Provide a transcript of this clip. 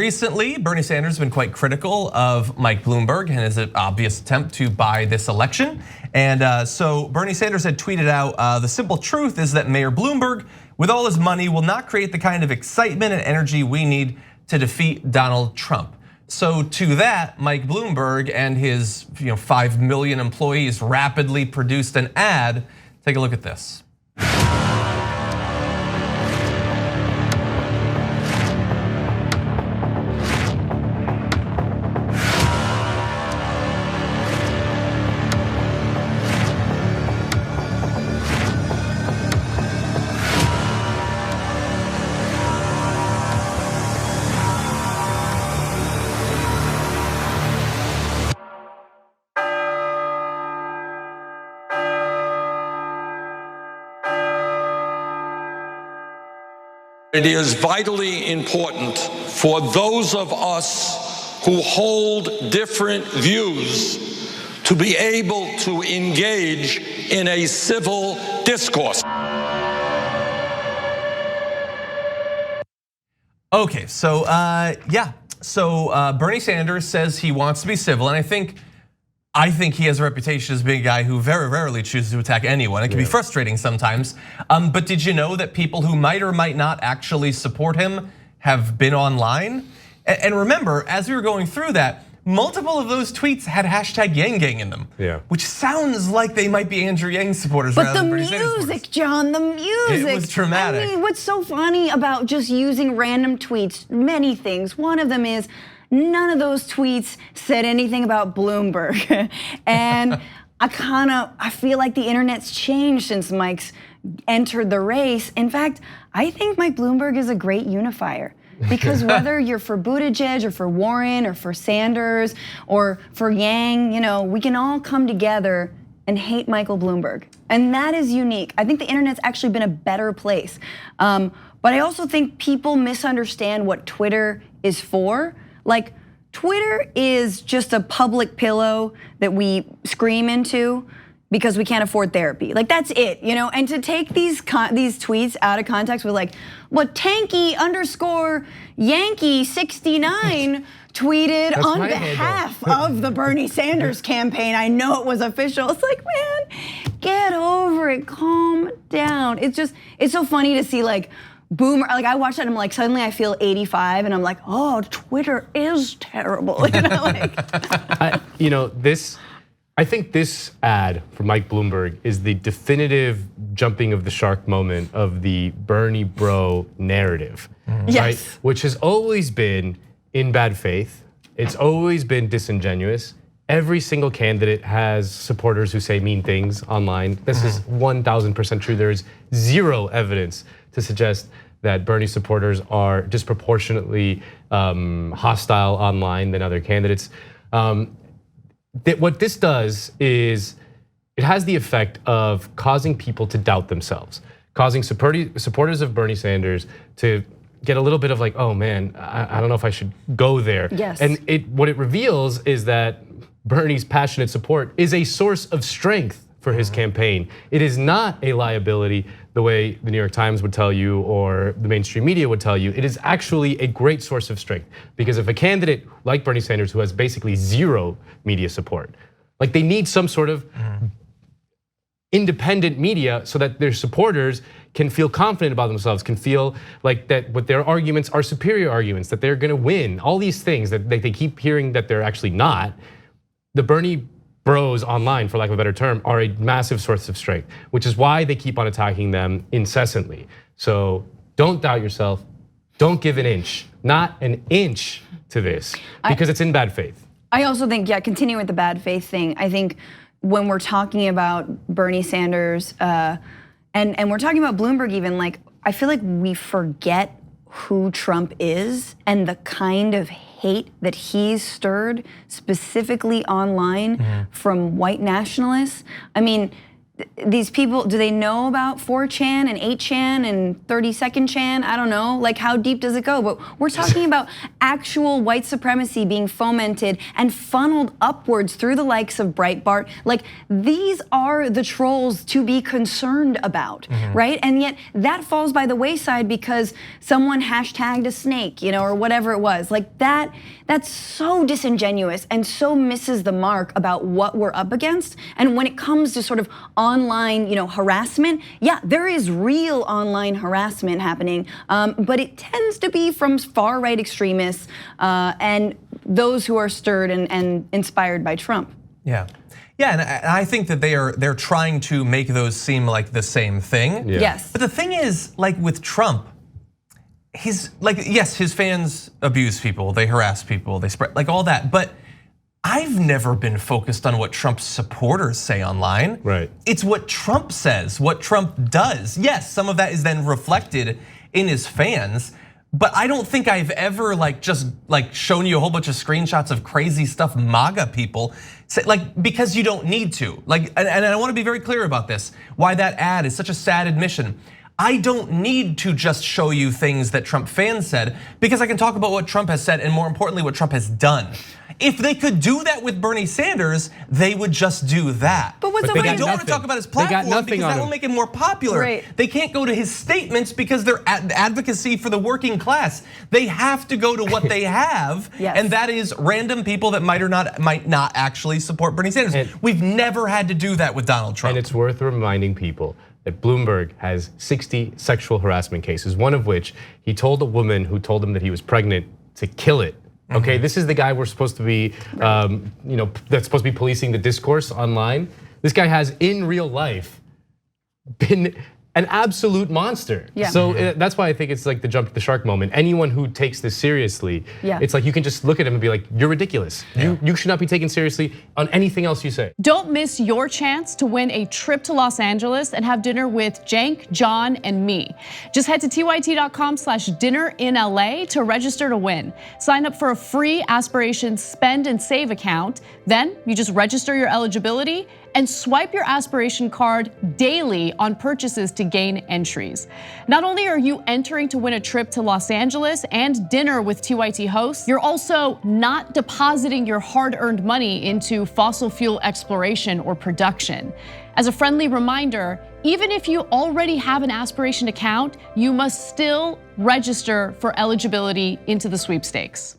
recently, Bernie Sanders has been quite critical of Mike Bloomberg and his obvious attempt to buy this election. And so Bernie Sanders had tweeted out, the simple truth is that Mayor Bloomberg, with all his money, will not create the kind of excitement and energy we need to defeat Donald Trump. So to that, Mike Bloomberg and his 5 million employees rapidly produced an ad. Take a look at this. It is vitally important for those of us who hold different views to be able to engage in a civil discourse. Okay, so Bernie Sanders says he wants to be civil, and I think he has a reputation as being a guy who very rarely chooses to attack anyone. It can be frustrating sometimes. But did you know that people who might or might not actually support him have been online? And remember, as we were going through that, multiple of those tweets had hashtag Yang Gang in them. Which sounds like they might be Andrew Yang supporters rather than Bernie Sanders supporters. But the music, John, the music. It was dramatic. I mean, what's so funny about just using random tweets? Many things. One of them is, none of those tweets said anything about Bloomberg. And I feel like the internet's changed since Mike's entered the race. In fact, I think Mike Bloomberg is a great unifier. Because whether you're for Buttigieg or for Warren or for Sanders or for Yang, we can all come together and hate Michael Bloomberg. And that is unique. I think the internet's actually been a better place. But I also think people misunderstand what Twitter is for. Like, Twitter is just a public pillow that we scream into because we can't afford therapy. Like, that's it, And to take these tweets out of context with like, what Tanky _ Yankee 69 tweeted on behalf of the Bernie Sanders campaign. I know it was official. It's like, man, get over it, calm down. It's so funny to see like, boomer, like I watched that and I'm like, suddenly I feel 85 and I'm like, oh, Twitter is terrible. I think this ad for Mike Bloomberg is the definitive jumping of the shark moment of the Bernie bro narrative, right? Which has always been in bad faith. It's always been disingenuous. Every single candidate has supporters who say mean things online. This is 1000% true. There is zero evidence to suggest that Bernie supporters are disproportionately hostile online than other candidates. What this does is it has the effect of causing people to doubt themselves, causing supporters of Bernie Sanders to get a little bit of like, oh man, I don't know if I should go there. Yes. And what it reveals is that Bernie's passionate support is a source of strength for his campaign. It is not a liability the way the New York Times would tell you or the mainstream media would tell you. It is actually a great source of strength, because if a candidate like Bernie Sanders, who has basically zero media support, like they need some sort of independent media so that their supporters can feel confident about themselves, can feel like that what their arguments are superior arguments, that they're gonna win, all these things that they keep hearing that they're actually not. The Bernie bros online, for lack of a better term, are a massive source of strength, which is why they keep on attacking them incessantly. So don't doubt yourself, don't give an inch, not an inch to this, because it's in bad faith. I also think, continuing with the bad faith thing, I think when we're talking about Bernie Sanders, and we're talking about Bloomberg even, like, I feel like we forget who Trump is and the kind of hate that he's stirred specifically online from white nationalists. I mean, these people, do they know about 4chan and 8chan and 32nd chan? I don't know, like how deep does it go? But we're talking about actual white supremacy being fomented and funneled upwards through the likes of Breitbart. Like these are the trolls to be concerned about, right? And yet that falls by the wayside because someone hashtagged a snake, or whatever it was. Like that's so disingenuous and so misses the mark about what we're up against. And when it comes to sort of online, harassment, yeah, there is real online harassment happening, but it tends to be from far-right extremists and those who are stirred and inspired by Trump. Yeah, and I think that they're trying to make those seem like the same thing. Yeah. Yes. But the thing is, like with Trump, yes, his fans abuse people, they harass people, they spread like all that, but I've never been focused on what Trump's supporters say online. Right. It's what Trump says, what Trump does. Yes, some of that is then reflected in his fans, but I don't think I've ever just shown you a whole bunch of screenshots of crazy stuff MAGA people say, because you don't need to. And I want to be very clear about this, why that ad is such a sad admission. I don't need to just show you things that Trump fans said because I can talk about what Trump has said and more importantly, what Trump has done. If they could do that with Bernie Sanders, they would just do that. But what's the they right? don't want to talk about his platform because that will make him more popular. Right. They can't go to his statements because they're advocacy for the working class. They have to go to what they have, Yes. and that is random people that might not actually support Bernie Sanders. We've never had to do that with Donald Trump. And it's worth reminding people that Bloomberg has 60 sexual harassment cases, one of which he told a woman who told him that he was pregnant to kill it. Okay, this is the guy we're supposed to be, that's supposed to be policing the discourse online. This guy has in real life been an absolute monster. Yeah. So that's why I think it's like the jump the shark moment. Anyone who takes this seriously, it's like you can just look at him and be like, you're ridiculous. You should not be taken seriously on anything else you say. Don't miss your chance to win a trip to Los Angeles and have dinner with Cenk, John, and me. Just head to tyt.com/dinnerinla to register to win. Sign up for a free Aspiration Spend and Save account. Then you just register your eligibility and swipe your Aspiration card daily on purchases to gain entries. Not only are you entering to win a trip to Los Angeles and dinner with TYT hosts, you're also not depositing your hard-earned money into fossil fuel exploration or production. As a friendly reminder, even if you already have an Aspiration account, you must still register for eligibility into the sweepstakes.